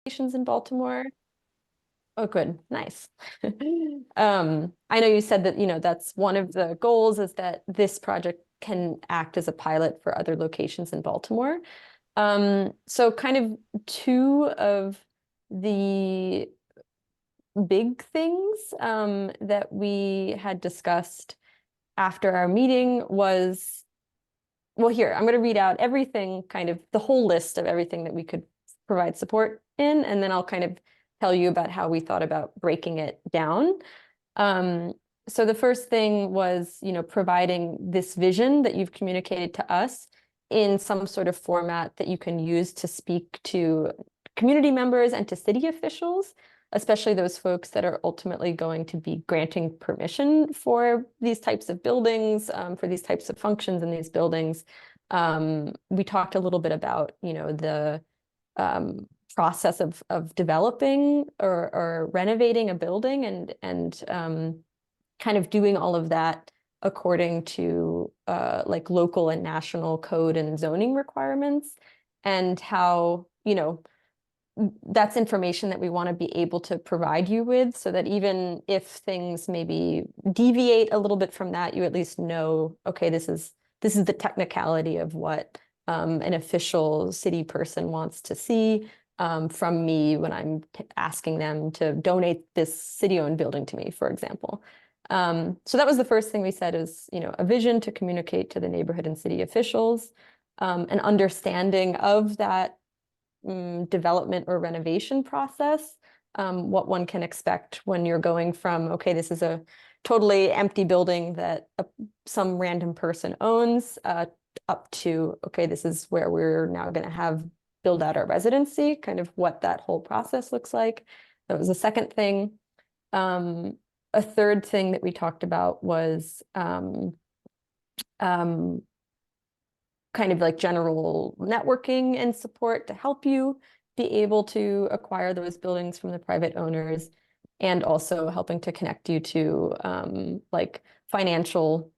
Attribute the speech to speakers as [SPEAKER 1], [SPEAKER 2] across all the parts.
[SPEAKER 1] locations in Baltimore. Oh, good. Nice. I know you said that, that's one of the goals is that this project can act as a pilot for other locations in Baltimore. So kind of two of the big things that we had discussed after our meeting was, well, here, I'm going to read out everything, kind of the whole list of everything that we could provide support in, and then I'll kind of tell you about how we thought about breaking it down. Um, so the first thing was, providing this vision that you've communicated to us in some sort of format that you can use to speak to community members and to city officials, especially those folks that are ultimately going to be granting permission for these types of buildings, for these types of functions in these buildings. We talked a little bit about, the process of developing or renovating a building and kind of doing all of that according to like local and national code and zoning requirements, and how, that's information that we want to be able to provide you with so that even if things maybe deviate a little bit from that, you at least know, okay, this is the technicality of what an official city person wants to see from me when I'm asking them to donate this city-owned building to me, for example. So that was the first thing we said is, a vision to communicate to the neighborhood and city officials, an understanding of that development or renovation process, what one can expect when you're going from, okay, this is a totally empty building that some random person owns, up to, okay, this is where we're now going to build out our residency, kind of what that whole process looks like. That was the second thing. A third thing that we talked about was kind of like general networking and support to help you be able to acquire those buildings from the private owners, and also helping to connect you to like financial,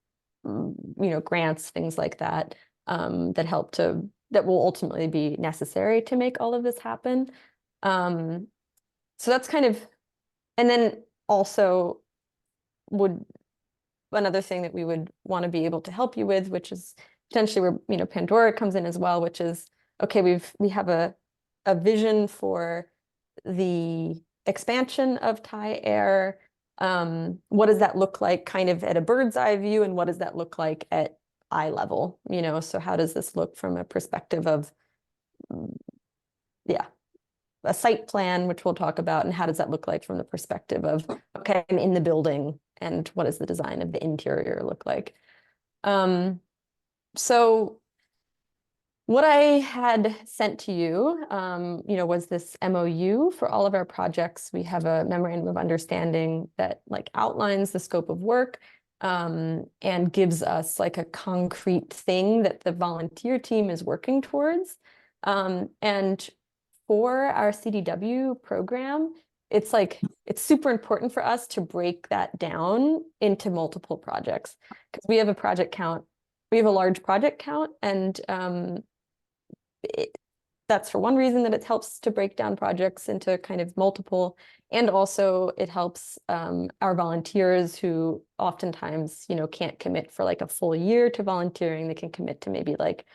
[SPEAKER 1] grants, things like that, that will ultimately be necessary to make all of this happen. So that's kind of, and then also another thing that we would want to be able to help you with, which is potentially where, Pandora comes in as well, which is, okay, we have a vision for the expansion of Thai Air. What does that look like kind of at a bird's eye view, and what does that look like at eye level? So how does this look from a perspective of, yeah, a site plan, which we'll talk about, and how does that look like from the perspective of, okay, I'm in the building, and what does the design of the interior look like? So what I had sent to you, was this MOU for all of our projects. We have a memorandum of understanding that like outlines the scope of work, and gives us like a concrete thing that the volunteer team is working towards. And for our CDW program, it's super important for us to break that down into multiple projects, because we have a project count. We have a large project count, and that's for one reason, that it helps to break down projects into kind of multiple, and also it helps our volunteers who oftentimes, can't commit for like a full year to volunteering. They can commit to maybe like,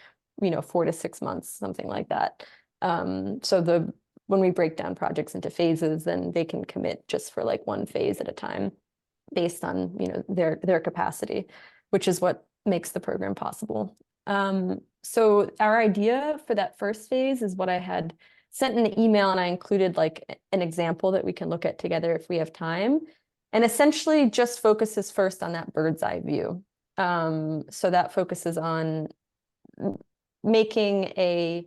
[SPEAKER 1] 4 to 6 months, something like that. So when we break down projects into phases, then they can commit just for like one phase at a time based on, their capacity, which is what makes the program possible. So our idea for that first phase is what I had sent in the email, and I included like an example that we can look at together if we have time, and essentially just focuses first on that bird's eye view. So that focuses on making a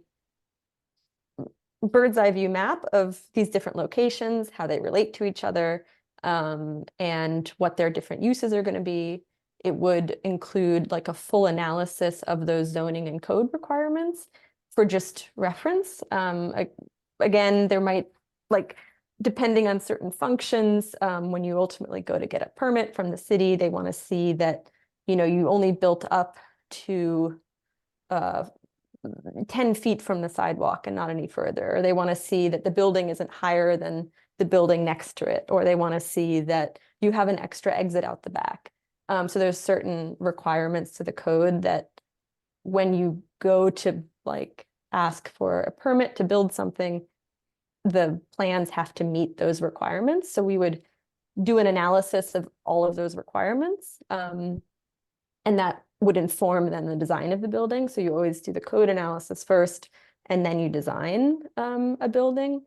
[SPEAKER 1] bird's eye view map of these different locations, how they relate to each other, and what their different uses are going to be. It would include like a full analysis of those zoning and code requirements for just reference. Again, there might, like, depending on certain functions, when you ultimately go to get a permit from the city, they want to see that, you only built up to 10 feet from the sidewalk and not any further, or they want to see that the building isn't higher than the building next to it, or they want to see that you have an extra exit out the back. So there's certain requirements to the code that when you go to like ask for a permit to build something, the plans have to meet those requirements. So we would do an analysis of all of those requirements. And that would inform then the design of the building. So you always do the code analysis first, and then you design a building.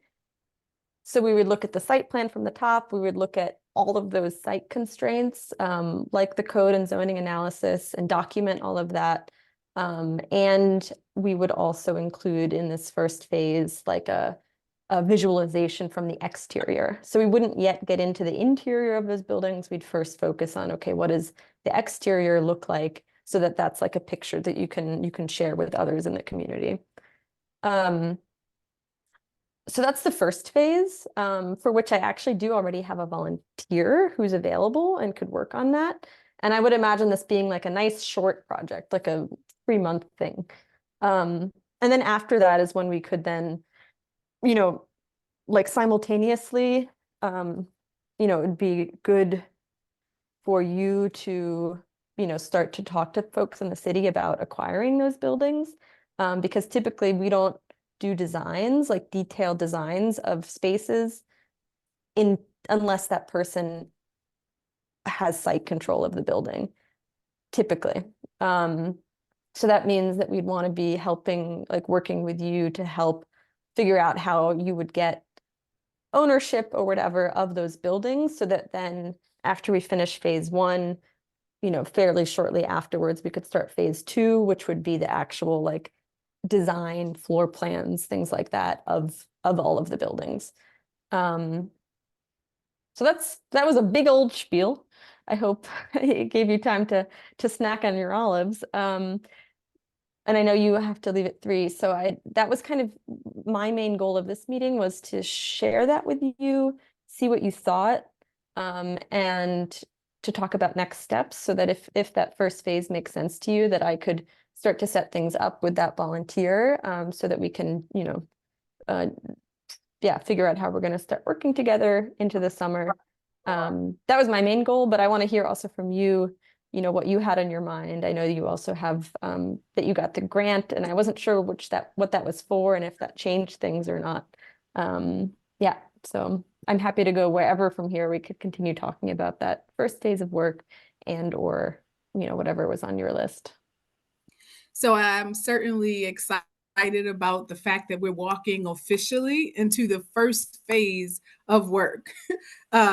[SPEAKER 1] So we would look at the site plan from the top. We would look at all of those site constraints, like the code and zoning analysis, and document all of that. And we would also include in this first phase like a visualization from the exterior. So we wouldn't yet get into the interior of those buildings. We'd first focus on, okay, what does the exterior look like, so that that's like a picture that you can share with others in the community. So that's the first phase, for which I actually do already have a volunteer who's available and could work on that. And I would imagine this being like a nice short project, like a 3-month thing. And then after that is when we could then, like simultaneously, it'd be good for you to, start to talk to folks in the city about acquiring those buildings. Because typically we don't do designs, like detailed designs of spaces unless that person has site control of the building, typically. So that means that we'd want to be helping, like working with you to help figure out how you would get ownership or whatever of those buildings, so that then after we finish phase 1, fairly shortly afterwards, we could start phase 2, which would be the actual like design, floor plans, things like that of all of the buildings. So that was a big old spiel. I hope it gave you time to snack on your olives. And I know you have to leave at 3, so that was kind of my main goal of this meeting, was to share that with you, see what you thought, and to talk about next steps, so that if that first phase makes sense to you, that I could start to set things up with that volunteer, so that we can, figure out how we're going to start working together into the summer. That was my main goal, but I want to hear also from you, what you had on your mind. I know you also have that you got the grant, and I wasn't sure what that was for, and if that changed things or not. Yeah, so I'm happy to go wherever from here. We could continue talking about that first phase of work, and or whatever was on your list.
[SPEAKER 2] So I'm certainly excited about the fact that we're walking officially into the first phase of work.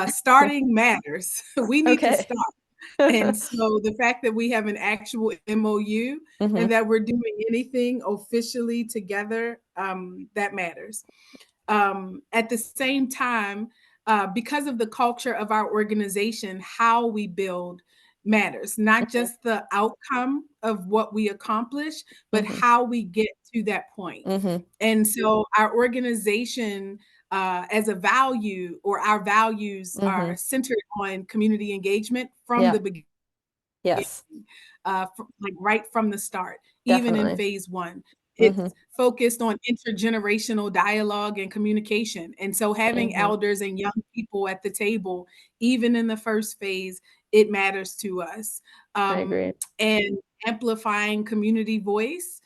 [SPEAKER 2] Starting matters. We need to start. And so the fact that we have an actual MOU and that we're doing anything officially together, that matters. At the same time, because of the culture of our organization, how we build matters, not just the outcome of what we accomplish, but how we get to that point. And so our organization, as a value, or our values are centered on community engagement from the beginning.
[SPEAKER 1] Yes.
[SPEAKER 2] Like right from the start, even in
[SPEAKER 1] Definitely.
[SPEAKER 2] phase 1. It's focused on intergenerational dialogue and communication. And so having elders and young people at the table, even in the first phase, it matters to us.
[SPEAKER 1] I agree.
[SPEAKER 2] And amplifying community voice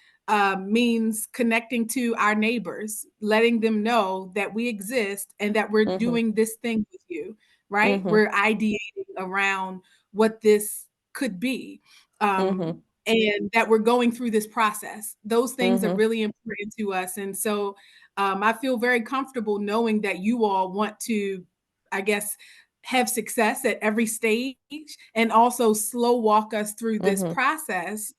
[SPEAKER 2] means connecting to our neighbors, letting them know that we exist and that we're doing this thing with you, right? We're ideating around what this could be. And that we're going through this process. Those things are really important to us. And so I feel very comfortable knowing that you all want to, I guess, have success at every stage, and also slow walk us through this process,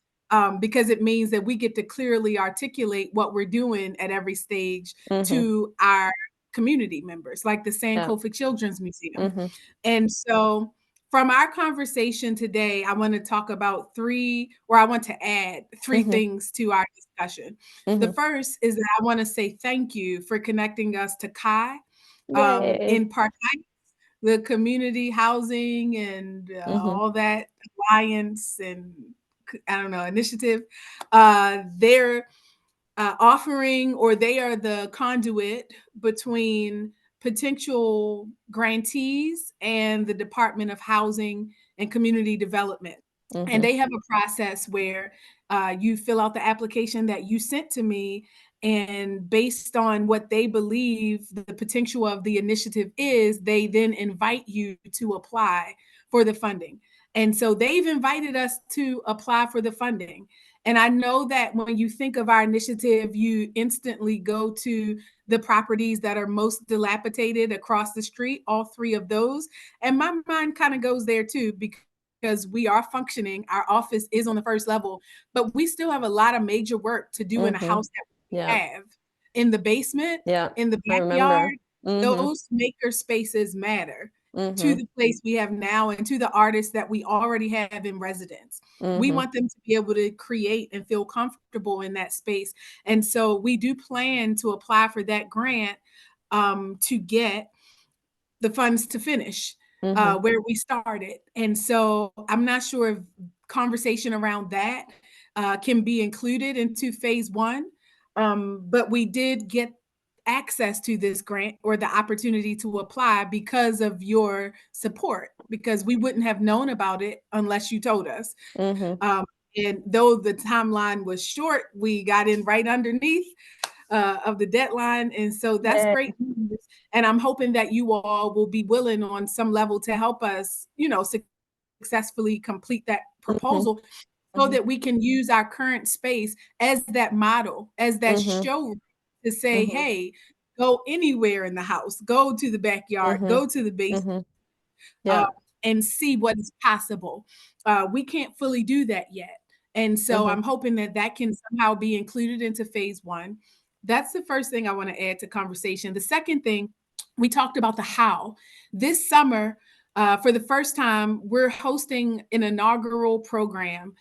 [SPEAKER 2] because it means that we get to clearly articulate what we're doing at every stage to our community members, like the Sankofa Children's Museum. And so from our conversation today, I want to talk about I want to add 3 things to our discussion. The first is that I want to say thank you for connecting us to TAI in Park Heights, the community housing and all that alliance and, I don't know, initiative. They're offering, or they are the conduit between potential grantees and the Department of Housing and Community Development. And
[SPEAKER 1] Mm-hmm.
[SPEAKER 2] they have a process where you fill out the application that you sent to me, and based on what they believe the potential of the initiative is, they then invite you to apply for the funding. And so they've invited us to apply for the funding. And I know that when you think of our initiative, you instantly go to the properties that are most dilapidated across the street, all three of those. And my mind kind of goes there too, because we are functioning. Our office is on the first level, but we still have a lot of major work to do in a
[SPEAKER 1] Mm-hmm.
[SPEAKER 2] house that we
[SPEAKER 1] Yeah.
[SPEAKER 2] have. In the basement,
[SPEAKER 1] Yeah.
[SPEAKER 2] in the
[SPEAKER 1] I
[SPEAKER 2] backyard,
[SPEAKER 1] remember. Mm-hmm.
[SPEAKER 2] those maker spaces matter to
[SPEAKER 1] Mm-hmm.
[SPEAKER 2] the place we have now and to the artists that we already have in residence. We
[SPEAKER 1] Mm-hmm.
[SPEAKER 2] want them to be able to create and feel comfortable in that space. And so we do plan to apply for that grant to get the funds to finish
[SPEAKER 1] Mm-hmm.
[SPEAKER 2] where we started. And so I'm not sure if conversation around that can be included into phase one. But we did get access to this grant, or the opportunity to apply, because of your support, because we wouldn't have known about it unless you told us.
[SPEAKER 1] Mm-hmm.
[SPEAKER 2] Um, and though the timeline was short, we got in right underneath of the deadline. And so that's
[SPEAKER 1] Yay.
[SPEAKER 2] great news. And I'm hoping that you all will be willing on some level to help us, successfully complete that
[SPEAKER 1] Mm-hmm.
[SPEAKER 2] proposal, so
[SPEAKER 1] Mm-hmm.
[SPEAKER 2] that we can use our current space as that model, as that
[SPEAKER 1] Mm-hmm.
[SPEAKER 2] showroom, to say,
[SPEAKER 1] Mm-hmm.
[SPEAKER 2] hey, go anywhere in the house, go to the backyard,
[SPEAKER 1] Mm-hmm.
[SPEAKER 2] go to the basement,
[SPEAKER 1] Mm-hmm.
[SPEAKER 2] uh,
[SPEAKER 1] Yeah.
[SPEAKER 2] and see what is possible. We can't fully do that yet. And so
[SPEAKER 1] Mm-hmm.
[SPEAKER 2] I'm hoping that that can somehow be included into phase one. That's the first thing I want to add to conversation. The second thing, we talked about the how. This summer, for the first time, we're hosting an inaugural program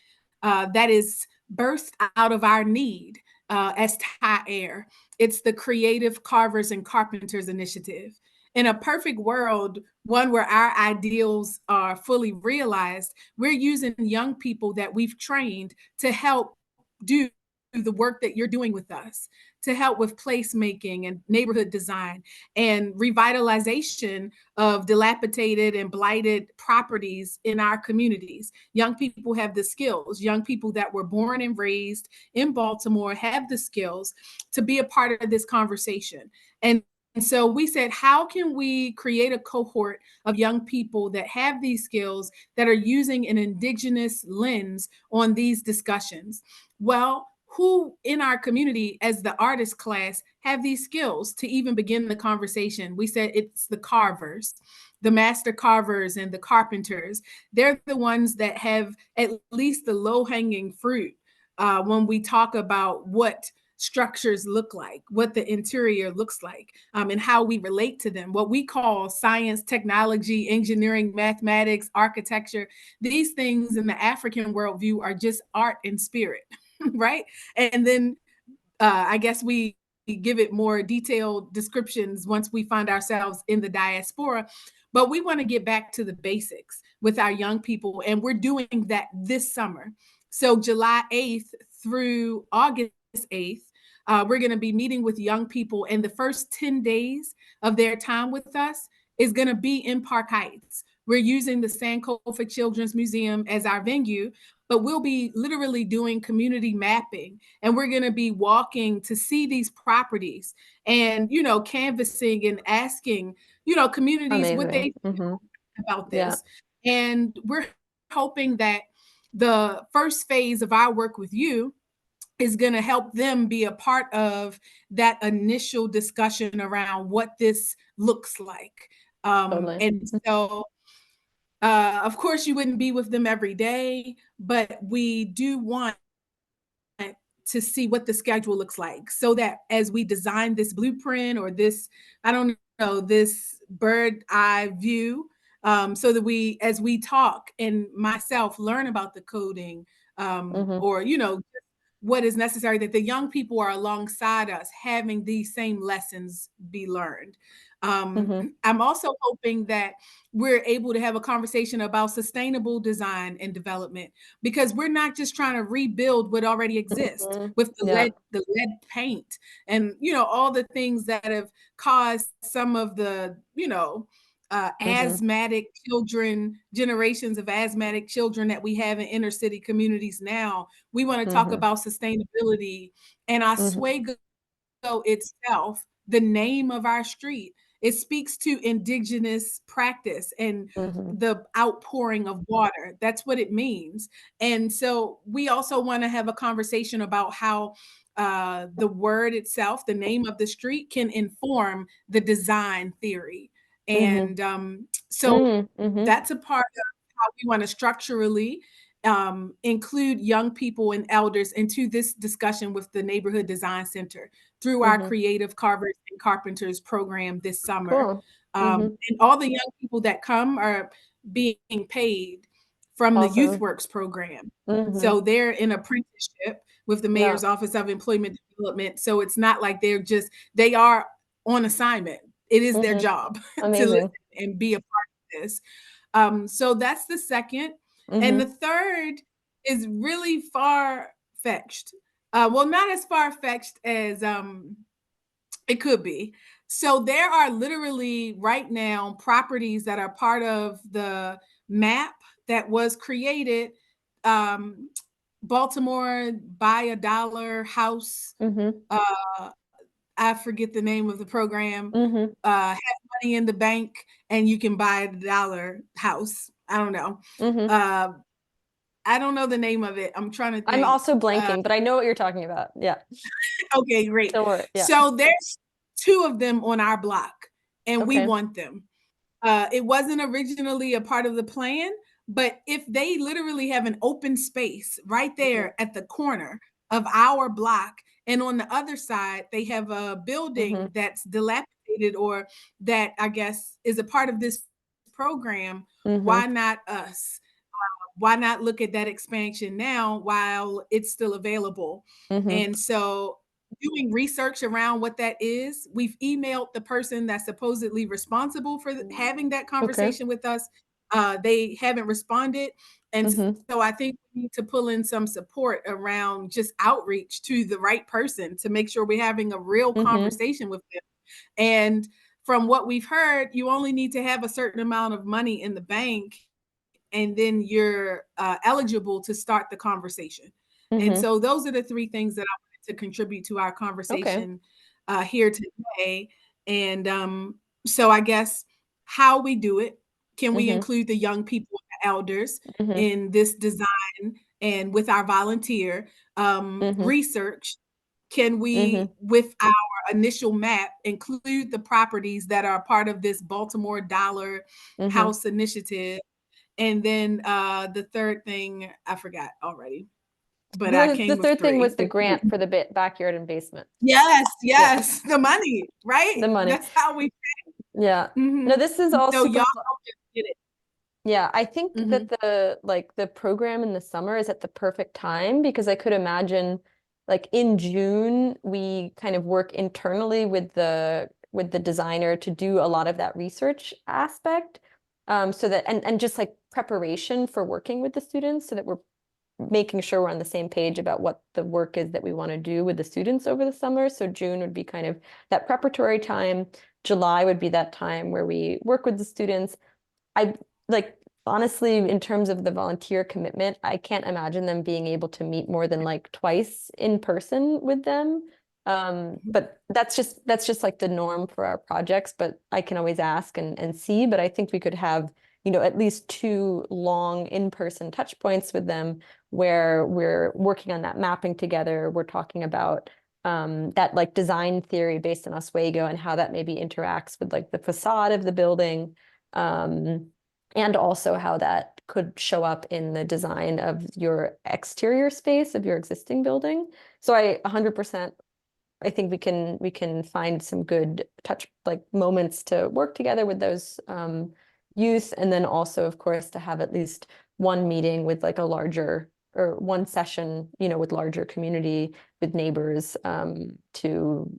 [SPEAKER 2] that is birthed out of our need as TAI. It's the Creative Carvers and Carpenters Initiative. In a perfect world, one where our ideals are fully realized, we're using young people that we've trained to help do the work that you're doing with us, to help with placemaking and neighborhood design and revitalization of dilapidated and blighted properties in our communities. Young people have the skills. Young people that were born and raised in Baltimore have the skills to be a part of this conversation. And so we said, how can we create a cohort of young people that have these skills, that are using an indigenous lens on these discussions? Well, who in our community, as the artist class, have these skills to even begin the conversation? We said it's the carvers, the master carvers and the carpenters. They're the ones that have at least the low hanging fruit when we talk about what structures look like, what the interior looks like, and how we relate to them. What we call science, technology, engineering, mathematics, architecture, these things in the African worldview are just art and spirit, right? And then I guess we give it more detailed descriptions once we find ourselves in the diaspora. But we want to get back to the basics with our young people, and we're doing that this summer. So July 8th through August 8th, we're going to be meeting with young people, and the first 10 days of their time with us is going to be in Park Heights. We're using the Sankofa Children's Museum as our venue, but we'll be literally doing community mapping, and we're going to be walking to see these properties and, canvassing and asking, communities what
[SPEAKER 1] Amazing.
[SPEAKER 2] they
[SPEAKER 1] Mm-hmm.
[SPEAKER 2] about
[SPEAKER 1] Yeah.
[SPEAKER 2] this. And we're hoping that the first phase of our work with you is going to help them be a part of that initial discussion around what this looks like.
[SPEAKER 1] Totally.
[SPEAKER 2] And so, of course, you wouldn't be with them every day, but we do want to see what the schedule looks like, so that as we design this blueprint, or this, I don't know, this bird eye view, so that as we talk and myself learn about the coding,
[SPEAKER 1] Mm-hmm.
[SPEAKER 2] or, what is necessary, that the young people are alongside us having these same lessons be learned.
[SPEAKER 1] Mm-hmm.
[SPEAKER 2] I'm also hoping that we're able to have a conversation about sustainable design and development, because we're not just trying to rebuild what already exists
[SPEAKER 1] Mm-hmm.
[SPEAKER 2] with
[SPEAKER 1] Yeah.
[SPEAKER 2] the lead paint and all the things that have caused some of the
[SPEAKER 1] Mm-hmm.
[SPEAKER 2] asthmatic children, generations of asthmatic children that we have in inner city communities now. We want to talk
[SPEAKER 1] Mm-hmm.
[SPEAKER 2] about sustainability and
[SPEAKER 1] Mm-hmm.
[SPEAKER 2] Oswego itself, the name of our street, it speaks to indigenous practice and
[SPEAKER 1] Mm-hmm.
[SPEAKER 2] the outpouring of water. That's what it means. And so we also want to have a conversation about how the word itself, the name of the street, can inform the design theory.
[SPEAKER 1] Mm-hmm.
[SPEAKER 2] And so
[SPEAKER 1] Mm-hmm.
[SPEAKER 2] that's a part of how we want to structurally include young people and elders into this discussion with the Neighborhood Design Center through our
[SPEAKER 1] Mm-hmm.
[SPEAKER 2] Creative Carvers and Carpenters program this summer.
[SPEAKER 1] Cool. Mm-hmm.
[SPEAKER 2] And all the young people that come are being paid from the
[SPEAKER 1] Awesome.
[SPEAKER 2] YouthWorks program.
[SPEAKER 1] Mm-hmm.
[SPEAKER 2] So they're in apprenticeship with the
[SPEAKER 1] Yeah.
[SPEAKER 2] Mayor's Office of Employment Development. So it's not like they are on assignment. It is their
[SPEAKER 1] Mm-hmm.
[SPEAKER 2] job to listen
[SPEAKER 1] Amazing.
[SPEAKER 2] and be a part of this. So that's the second. And the
[SPEAKER 1] Mm-hmm.
[SPEAKER 2] third is really far fetched. Well, not as far fetched as it could be. So there are literally right now properties that are part of the map that was created. Um, Baltimore buy a dollar house.
[SPEAKER 1] Mm-hmm.
[SPEAKER 2] Uh, I forget the name of the program.
[SPEAKER 1] Mm-hmm.
[SPEAKER 2] Have money in the bank and you can buy a dollar house. I don't know.
[SPEAKER 1] Mm-hmm.
[SPEAKER 2] Uh, I don't know the name of it. I'm trying to
[SPEAKER 1] I'm
[SPEAKER 2] think.
[SPEAKER 1] also blanking, but I know what you're talking about. Yeah.
[SPEAKER 2] Okay, great.
[SPEAKER 1] Don't worry. Yeah.
[SPEAKER 2] So there's two of them on our block, and we
[SPEAKER 1] Okay.
[SPEAKER 2] want them. It wasn't originally a part of the plan, but if they literally have an open space right
[SPEAKER 1] Mm-hmm.
[SPEAKER 2] there at the corner of our block, and on the other side, they have a
[SPEAKER 1] Mm-hmm.
[SPEAKER 2] building that's dilapidated or that I guess is a part of this program,
[SPEAKER 1] Mm-hmm.
[SPEAKER 2] why not us? Why not look at that expansion now while it's still available?
[SPEAKER 1] Mm-hmm.
[SPEAKER 2] And so doing research around what that is, we've emailed the person that's supposedly responsible for having that
[SPEAKER 1] Okay.
[SPEAKER 2] conversation with us. They haven't responded. And
[SPEAKER 1] Mm-hmm.
[SPEAKER 2] so I think we need to pull in some support around just outreach to the right person to make sure we're having a real
[SPEAKER 1] Mm-hmm.
[SPEAKER 2] conversation with them. And from what we've heard, you only need to have a certain amount of money in the bank and then you're eligible to start the conversation. And
[SPEAKER 1] Mm-hmm.
[SPEAKER 2] so those are the three things that I wanted to contribute to our
[SPEAKER 1] Okay.
[SPEAKER 2] conversation here today. And so I guess how we do it, can we
[SPEAKER 1] Mm-hmm.
[SPEAKER 2] include the young people, the elders
[SPEAKER 1] Mm-hmm.
[SPEAKER 2] in this design and with our volunteer
[SPEAKER 1] Mm-hmm.
[SPEAKER 2] research? Can we,
[SPEAKER 1] Mm-hmm.
[SPEAKER 2] with our initial map, include the properties that are part of this Baltimore Dollar
[SPEAKER 1] Mm-hmm.
[SPEAKER 2] House initiative? And then the third thing I forgot already, but I
[SPEAKER 1] The
[SPEAKER 2] came with
[SPEAKER 1] third thing was
[SPEAKER 2] three.
[SPEAKER 1] the grant for the backyard and basement.
[SPEAKER 2] Yes,
[SPEAKER 1] Yeah.
[SPEAKER 2] yes, the money, right?
[SPEAKER 1] The money.
[SPEAKER 2] That's how we.
[SPEAKER 1] Yeah. No,
[SPEAKER 2] Mhm.
[SPEAKER 1] this is all
[SPEAKER 2] So
[SPEAKER 1] super
[SPEAKER 2] y'all
[SPEAKER 1] fun.
[SPEAKER 2] just did it.
[SPEAKER 1] Yeah, I think that
[SPEAKER 2] Mhm.
[SPEAKER 1] the program in the summer is at the perfect time because I could imagine like in June we kind of work internally with the designer to do a lot of that research aspect. So that and just like preparation for working with the students so that we're making sure we're on the same page about what the work is that we want to do with the students over the summer. So June would be kind of that preparatory time. July would be that time where we work with the students. I like honestly, in terms of the volunteer commitment, I can't imagine them being able to meet more than like twice in person with them. But that's just like the norm for our projects. But I can always ask and see. But I think we could have, at least two long in-person touch points with them where we're working on that mapping together. We're talking about that like design theory based on Oswego and how that maybe interacts with like the facade of the building. Um, and also how that could show up in the design of your exterior space of your existing building. So I 100% I think we can find some good touch like moments to work together with those youth, and then also, of course, to have at least one meeting with like a larger or one session, with larger community, with neighbors, to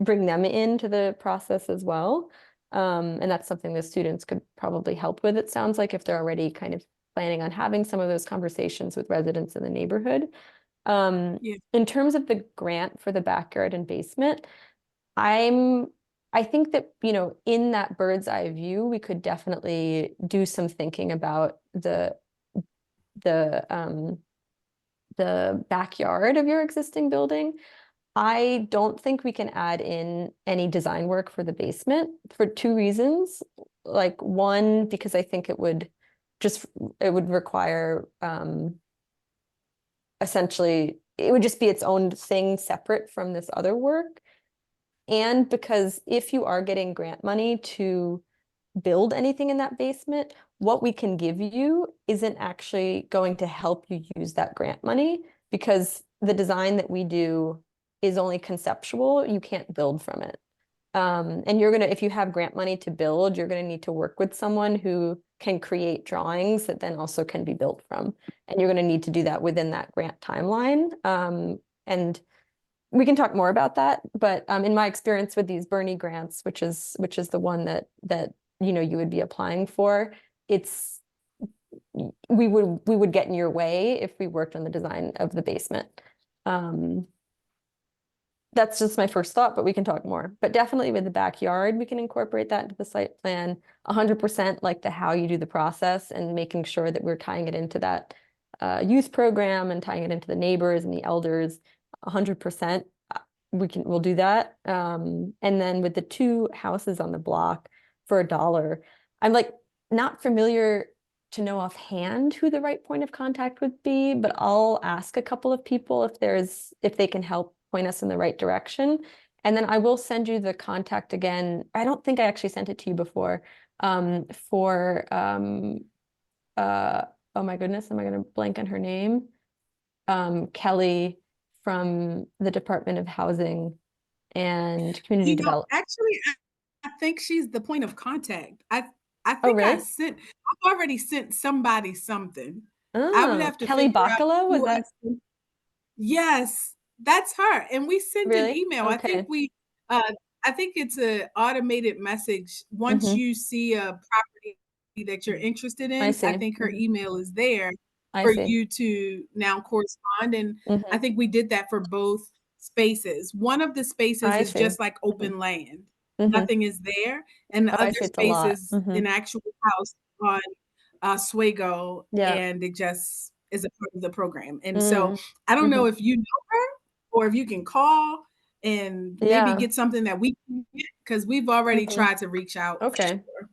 [SPEAKER 1] bring them into the process as well. And that's something the students could probably help with, it sounds like, if they're already kind of planning on having some of those conversations with residents in the neighborhood.
[SPEAKER 2] Yeah.
[SPEAKER 1] In terms of the grant for the backyard and basement, I'm I think that, in that bird's eye view, we could definitely do some thinking about the the backyard of your existing building. I don't think we can add in any design work for the basement for two reasons. Like, one, because I think just it would require essentially it would just be its own thing separate from this other work. And because if you are getting grant money to build anything in that basement, what we can give you isn't actually going to help you use that grant money, because the design that we do is only conceptual. You can't build from it. And if you have grant money to build, you're gonna need to work with someone who can create drawings that then also can be built from. And you're gonna need to do that within that grant timeline. And we can talk more about that, but in my experience with these Bernie grants, which is the one that you would be applying for, it's we would get in your way if we worked on the design of the basement. Um, that's just my first thought, but we can talk more. But definitely with the backyard, we can incorporate that into the site plan 100%, like the how you do the process, and making sure that we're tying it into that youth program and tying it into the neighbors and the elders 100%. We'll do that. And then with the two houses on the block for $1, I'm like not familiar to know offhand who the right point of contact would be, but I'll ask a couple of people if they can help point us in the right direction. And then I will send you the contact again. I don't think I actually sent it to you before. For uh oh my goodness, am I gonna blank on her name? Kelly from the Department of Housing and Community Development.
[SPEAKER 2] Actually, I think she's the point of contact. I
[SPEAKER 1] Oh,
[SPEAKER 2] think
[SPEAKER 1] really?
[SPEAKER 2] I've already sent somebody something. I would
[SPEAKER 1] Oh,
[SPEAKER 2] have to
[SPEAKER 1] Kelly
[SPEAKER 2] figure out
[SPEAKER 1] Bacalo, was
[SPEAKER 2] who I
[SPEAKER 1] that
[SPEAKER 2] sent. Yes, that's her. And we sent an
[SPEAKER 1] really?
[SPEAKER 2] email.
[SPEAKER 1] Okay.
[SPEAKER 2] Uh, I think it's a automated message. Once
[SPEAKER 1] Mm-hmm.
[SPEAKER 2] you see a property that you're interested
[SPEAKER 1] I
[SPEAKER 2] in, I
[SPEAKER 1] see.
[SPEAKER 2] think her
[SPEAKER 1] Mm-hmm.
[SPEAKER 2] email is there
[SPEAKER 1] I
[SPEAKER 2] for
[SPEAKER 1] see.
[SPEAKER 2] you to now correspond. And I
[SPEAKER 1] Mm-hmm.
[SPEAKER 2] think we did that for both spaces. One of the spaces
[SPEAKER 1] I
[SPEAKER 2] is
[SPEAKER 1] see.
[SPEAKER 2] just like
[SPEAKER 1] Mm-hmm.
[SPEAKER 2] open land.
[SPEAKER 1] Mm-hmm.
[SPEAKER 2] Nothing is there. And
[SPEAKER 1] Oh,
[SPEAKER 2] the
[SPEAKER 1] I
[SPEAKER 2] other
[SPEAKER 1] see. It's a
[SPEAKER 2] space
[SPEAKER 1] lot.
[SPEAKER 2] is
[SPEAKER 1] Mm-hmm.
[SPEAKER 2] an actual house on Oswego,
[SPEAKER 1] Yeah.
[SPEAKER 2] and it just is a part of the program. And so
[SPEAKER 1] Mm.
[SPEAKER 2] I don't know
[SPEAKER 1] Mm-hmm.
[SPEAKER 2] if you know her or if you can call and maybe
[SPEAKER 1] Yeah.
[SPEAKER 2] get something that we can get, because we've already
[SPEAKER 1] Mm-hmm.
[SPEAKER 2] tried to reach out for
[SPEAKER 1] Okay.
[SPEAKER 2] sure.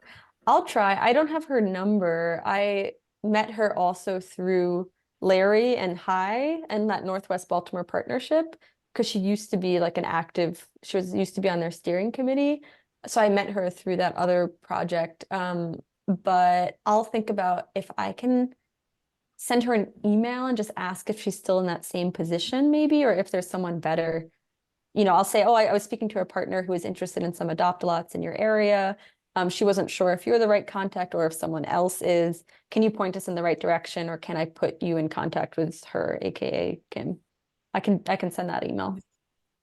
[SPEAKER 1] I'll try. I don't have her number. I met her also through Larry and Hi and that Northwest Baltimore partnership, because she used to be like she was used to be on their steering committee. So I met her through that other project. But I'll think about if I can send her an email and just ask if she's still in that same position, maybe, or if there's someone better. I'll say, oh, I was speaking to a partner who was interested in some adopt lots in your area. She wasn't sure if you're the right contact or if someone else is. Can you point us in the right direction, or can I put you in contact with her, aka Kim? I can send that email.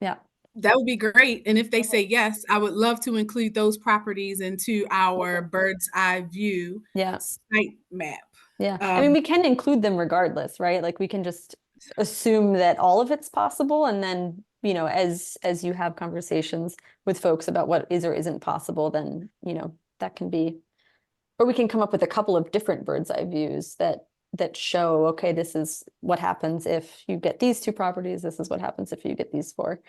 [SPEAKER 1] Yeah.
[SPEAKER 2] That would be great. And if they say yes, I would love to include those properties into our bird's eye view
[SPEAKER 1] Yeah.
[SPEAKER 2] site map.
[SPEAKER 1] Yeah. I mean,
[SPEAKER 2] Um,
[SPEAKER 1] we can include them regardless, right? Like we can just assume that all of it's possible, and then, as you have conversations with folks about what is or isn't possible, then, that can be, or we can come up with a couple of different bird's eye views that show, okay, this is what happens if you get these two properties, this is what happens if you get these four.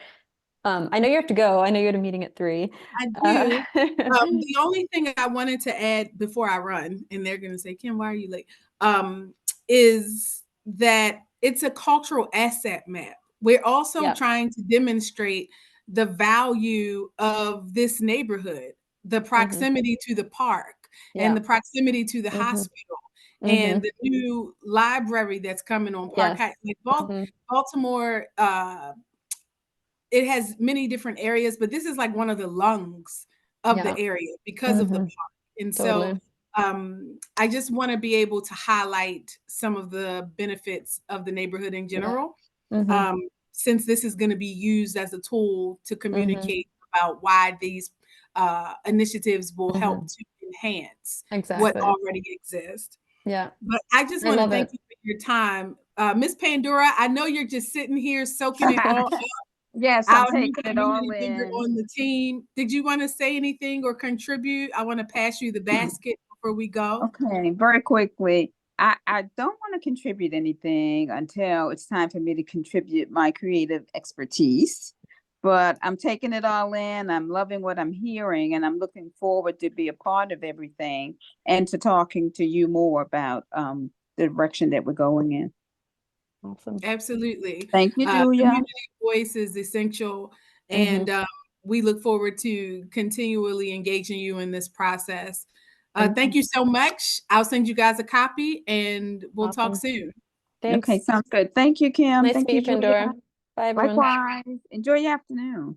[SPEAKER 1] I know you have to go. I know you had a meeting at 3.
[SPEAKER 2] I
[SPEAKER 1] Uh,
[SPEAKER 2] do. The only thing I wanted to add before I run, and they're going to say, Kim, why are you late? Is that it's a cultural asset map. We're also
[SPEAKER 1] yeah.
[SPEAKER 2] trying to demonstrate the value of this neighborhood, the
[SPEAKER 1] Hmm.
[SPEAKER 2] proximity to the park and
[SPEAKER 1] Yeah.
[SPEAKER 2] the proximity to the
[SPEAKER 1] Hmm.
[SPEAKER 2] hospital and
[SPEAKER 1] Hmm.
[SPEAKER 2] the new library that's coming on Park
[SPEAKER 1] Yes.
[SPEAKER 2] High. Like
[SPEAKER 1] Hmm.
[SPEAKER 2] Baltimore, it has many different areas, but this is like one of the lungs of the
[SPEAKER 1] Yeah.
[SPEAKER 2] area because of the
[SPEAKER 1] Hmm.
[SPEAKER 2] park. And so
[SPEAKER 1] Totally.
[SPEAKER 2] I just want to be able to highlight some of the benefits of the neighborhood in
[SPEAKER 1] Yeah.
[SPEAKER 2] general,
[SPEAKER 1] Hmm.
[SPEAKER 2] um, since this is going to be used as a tool to
[SPEAKER 1] Hmm.
[SPEAKER 2] communicate about why these initiatives will help
[SPEAKER 1] Mhm.
[SPEAKER 2] to enhance what
[SPEAKER 1] Exactly.
[SPEAKER 2] already exists.
[SPEAKER 1] Yeah.
[SPEAKER 2] But I just
[SPEAKER 1] I
[SPEAKER 2] want to
[SPEAKER 1] love
[SPEAKER 2] thank
[SPEAKER 1] it.
[SPEAKER 2] you for your time. Miss Pandora, I know you're just sitting here soaking it all up.
[SPEAKER 3] Yes, I'm
[SPEAKER 2] Our new
[SPEAKER 3] taking it all
[SPEAKER 2] community builder
[SPEAKER 3] in.
[SPEAKER 2] on the team. Did you want to say anything or contribute? I want to pass you the basket before we go.
[SPEAKER 3] Okay, very quickly. I don't want to contribute anything until it's time for me to contribute my creative expertise. But I'm taking it all in. I'm loving what I'm hearing, and I'm looking forward to be a part of everything and to talking to you more about the direction that we're going in.
[SPEAKER 1] Awesome.
[SPEAKER 2] Absolutely.
[SPEAKER 3] Thank you, Julia.
[SPEAKER 2] Community voice is essential,
[SPEAKER 1] Mhm.
[SPEAKER 2] and we look forward to continually engaging you in this process.
[SPEAKER 1] Thank
[SPEAKER 2] Thank
[SPEAKER 1] you.
[SPEAKER 2] you so much. I'll send you guys a copy, and we'll talk
[SPEAKER 1] Awesome.
[SPEAKER 2] soon.
[SPEAKER 3] Okay,
[SPEAKER 1] Thanks.
[SPEAKER 3] sounds good. Thank you, Kim.
[SPEAKER 1] Nice to
[SPEAKER 3] Thank
[SPEAKER 1] meet
[SPEAKER 3] you,
[SPEAKER 1] you,
[SPEAKER 3] Julia.
[SPEAKER 1] Pandora. Bye, everyone.
[SPEAKER 3] Likewise. Enjoy your afternoon.